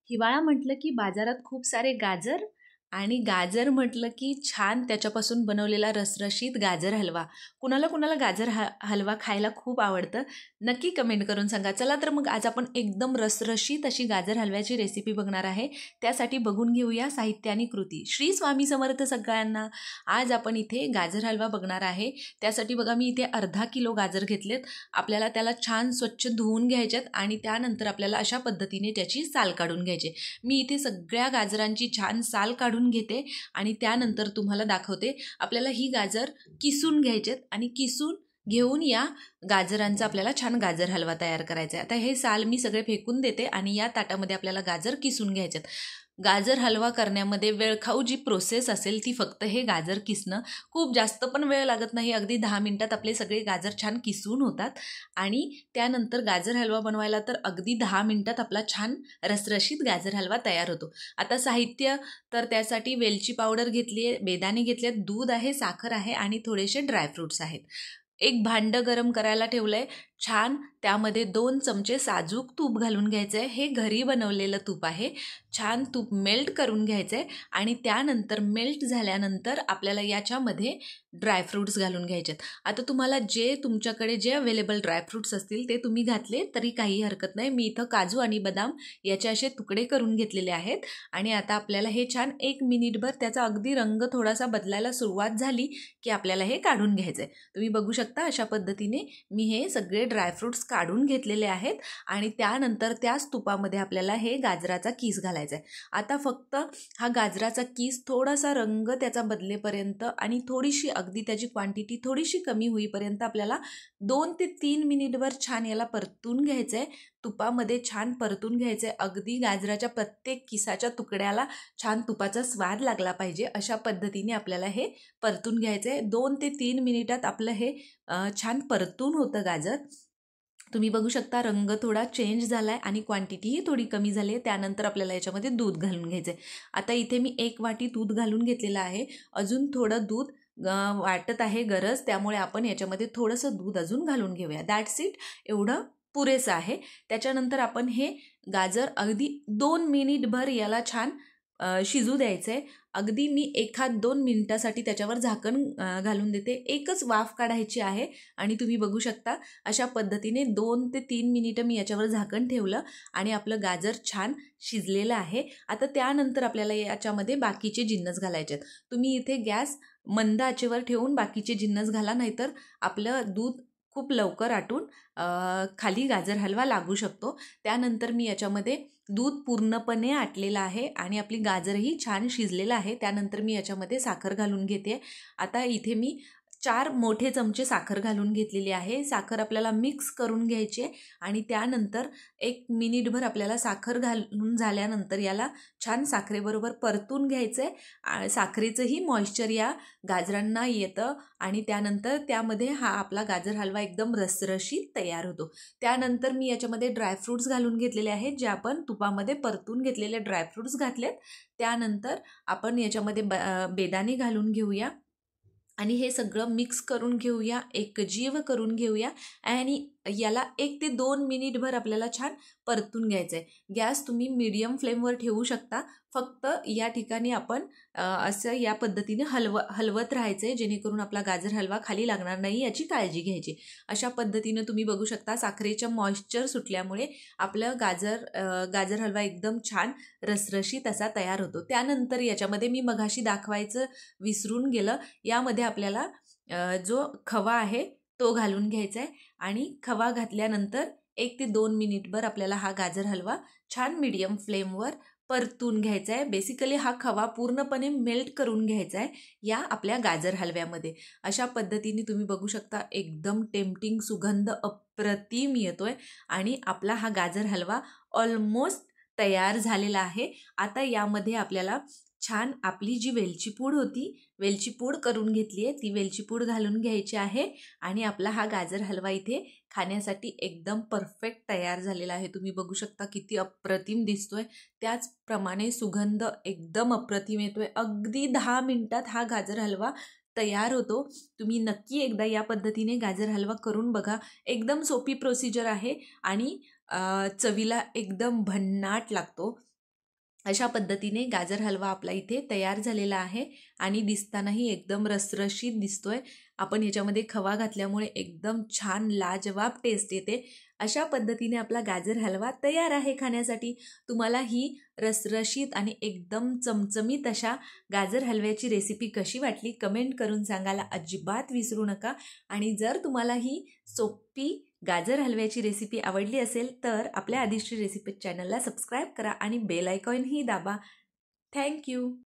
हिवाळा म्हटलं की बाजारात खूप सारे गाजर आणि गाजर म्हटलं की छान त्याच्यापासून बनवलेला रसरशीत गाजर हलवा. कुणाला कुणाला गाजर हलवा खायला खूप आवडतं. नक्की कमेंट करून सांगा. चला तर मग आज आपण एकदम रसरशीत अशी गाजर हलव्याची रेसिपी बघणार आहे. त्यासाठी बघून घेऊया साहित्य आणि कृती. श्री स्वामी समर्थ सगळ्यांना. आज आपण इथे गाजर हलवा बघणार आहे. त्यासाठी बघा मी इथे अर्धा किलो गाजर घेतलेत. आपल्याला त्याला छान स्वच्छ धुवून घ्यायच्यात आणि त्यानंतर आपल्याला अशा पद्धतीने त्याची साल काढून घ्यायची. मी इथे सगळ्या गाजरांची छान साल काढून घेते आणि त्यानंतर तुम्हाला दाखवते. आपल्याला ही गाजर किसून घ्यायचेत आणि किसून घेऊन या गाजरांचा आपल्याला छान गाजर हलवा तयार करायचा आहे. आता हे साल मी सगळे फेकून देते आणि या ताटामध्ये आपल्याला गाजर किसून घ्यायचेत. गाजर हलवा करण्यामध्ये वेळखाऊ जी प्रोसेस असेल ती फक्त हे गाजर किसणं. खूप जास्त पण वेळ लागत नाही. अगदी 10 मिनिटात आपले सगळे गाजर छान किसून होतात आणि त्यानंतर गाजर हलवा बनवायला तर अगदी 10 मिनिटात आपला छान रसरशीत गाजर हलवा तयार होतो. आता साहित्य तर त्यासाठी वेलची पावडर घेतली आहे, बेदाणे घेतले, दूध आहे, साखर आहे आणि थोडेसे ड्रायफ्रूट्स आहेत. एक भांडं गरम करायला ठेवलं आहे छान. त्यामध्ये 2 चमचे साजूक तूप घालून घ्यायचं आहे. हे घरी बनवलेलं तूप आहे. छान तूप मेल्ट करून घ्यायचं आहे आणि त्यानंतर मेल्ट झाल्यानंतर आपल्याला याच्यामध्ये ड्रायफ्रूट्स घालून घ्यायचे आहेत. आता तुम्हाला तुमच्याकडे जे अवेलेबल ड्रायफ्रूट्स असतील ते तुम्ही घातले तरी काही हरकत नाही. मी इथं काजू आणि बदाम याचे असे तुकडे करून घेतलेले आहेत आणि आता आपल्याला हे छान 1 मिनिटभर त्याचा अगदी रंग थोडासा बदलायला सुरुवात झाली की आपल्याला हे काढून घ्यायचं आहे. तुम्ही बघू शकता अशा पद्धतीने मी हे सगळे ड्रायफ्रूट्स काढून घेतलेले आहेत आणि त्यानंतर त्याच तुपामध्ये आपल्याला हे गाजराचा किस घालायचा आहे. आता फक्त हा गाजराचा किस थोडासा रंग त्याचा बदलेपर्यंत आणि थोडीशी अगदी त्याची क्वांटिटी थोडीशी कमी होईपर्यंत आपल्याला 2 ते 3 मिनिटभर छान याला परतून घ्यायचं आहे. तुपामध्ये छान परतून घ्यायचं आहे. अगदी गाजराच्या प्रत्येक किसाच्या तुकड्याला छान तुपाचा स्वाद लागला पाहिजे अशा पद्धतीने आपल्याला हे परतून घ्यायचं आहे. 2 ते 3 मिनिटात आपलं हे छान परतून होतं गाजर. तुम्ही बघू शकता रंग थोडा चेंज झाला आहे आणि क्वांटिटीही थोडी कमी झाली आहे. त्यानंतर आपल्याला याच्यामध्ये दूध घालून घ्यायचं आहे. आता इथे मी 1 वाटी दूध घालून घेतलेलं आहे. अजून थोडं दूध वाटत आहे गरज, त्यामुळे आपण याच्यामध्ये थोडंसं दूध अजून घालून घेऊया. That's it. एवढं पुरेसं आहे. त्याच्यानंतर आपण हे गाजर अगदी 2 मिनिटभर याला छान शिजू द्यायचं आहे. अगदी मी 1-2 मिनिटासाठी त्याच्यावर झाकण घालून देते. एकच वाफ काढायची आहे आणि तुम्ही बघू शकता अशा पद्धतीने 2 ते 3 मिनिटं मी याच्यावर झाकण ठेवलं आणि आपलं गाजर छान शिजलेलं आहे. आता त्यानंतर आपल्याला याच्यामध्ये बाकीचे जिन्नस घालायचे आहेत. तुम्ही इथे गॅस मंद आचेवर ठेवून बाकीचे जिन्नस घाला, नाहीतर आपलं दूध खूप लवकर आटून खाली गाजर हलवा लागू शकतो. त्यानंतर मी याच्यामध्ये दूध पूर्णपणे आटलेलं आहे आणि आपली गाजरही छान शिजलेलं आहे. त्यानंतर मी याच्यामध्ये साखर घालून घेते. आता इथे मी 4 मोठे चमचे साखर घालून घेतलेली आहे. साखर आपल्याला मिक्स करून घ्यायची आहे आणि त्यानंतर 1 मिनिटभर आपल्याला साखर घालून झाल्यानंतर याला छान साखरेबरोबर परतून घ्यायचं आहे. साखरेचंही मॉइश्चर या गाजरांना येतं आणि त्यानंतर त्यामध्ये हा आपला गाजर हलवा एकदम रसरशीत तयार होतो. त्यानंतर मी याच्यामध्ये ड्रायफ्रूट्स घालून घेतलेले आहेत, जे आपण तुपामध्ये परतून घेतलेले ड्रायफ्रूट्स घातलेत. त्यानंतर आपण याच्यामध्ये बेदाणे घालून घेऊया आणि हे सगळं मिक्स करून घेऊया, एकजीव करून घेऊया आणि याला 1 ते 2 मिनिटभर आपल्याला छान परतून घ्यायचं आहे. गॅस तुम्ही मीडियम फ्लेमवर ठेवू शकता. फक्त या ठिकाणी आपण असं या पद्धतीने हलवत राहायचं आहे, जेणेकरून आपला गाजर हलवा खाली लागणार नाही याची काळजी घ्यायची. अशा पद्धतीनं तुम्ही बघू शकता साखरेचं मॉइश्चर सुटल्यामुळे आपलं गाजर हलवा एकदम छान रसरशीत असा तयार होतो. त्यानंतर याच्यामध्ये मी मघाशी दाखवायचं विसरून गेलं, यामध्ये आपल्याला जो खवा आहे तो घालून घ्यायचा आहे आणि खवा घातल्यानंतर 1 ते 2 मिनिटभर आपल्याला हा गाजर हलवा छान मीडियम फ्लेमवर परतून घ्यायचा आहे. बेसिकली हा खवा पूर्णपणे मेल्ट करून घ्यायचा आहे या आपल्या गाजर हलव्यामध्ये. अशा पद्धतीने तुम्ही बघू शकता एकदम टेम्पटिंग सुगंध अप्रतिम येतोय आणि आपला हा गाजर हलवा ऑलमोस्ट तयार झालेला आहे. आता यामध्ये आपल्याला छान आपली जी वेलची पूड होती, वेलची पूड करून घेतली आहे, ती वेलची पूड घालून घ्यायची आहे आणि आपला हा गाजर हलवा इथे खाण्यासाठी एकदम परफेक्ट तयार झालेला आहे. तुम्ही बघू शकता किती अप्रतिम दिसतोय. त्याचप्रमाणे सुगंध एकदम अप्रतिम येतोय. अगदी 10 मिनिटात हा गाजर हलवा तयार होतो. तुम्ही नक्की एकदा या पद्धतीने गाजर हलवा करून बघा. एकदम सोपी प्रोसिजर आहे आणि चवीला एकदम भन्नाट लागतो. अशा पद्धतीने गाजर हलवा आपला इथे तयार झालेला आहे आणि दिसतानाही एकदम रसरशीत दिसतोय. आपण ह्याच्यामध्ये खवा घातल्यामुळे एकदम छान लाजवाब टेस्ट येते. अशा पद्धतीने आपला गाजर हलवा तयार आहे खाण्यासाठी. तुम्हाला ही रसरशीत आणि एकदम चमचमीत अशा गाजर हलव्याची रेसिपी कशी वाटली कमेंट करून सांगायला अजिबात विसरू नका. आणि जर तुम्हाला ही सोपी गाजर हलव्याची रेसिपी आवडली असेल तर आपल्या आदिश्री रेसिपी चॅनलला सबस्क्राईब करा आणि बेल आयकॉनही दाबा. थँक्यू.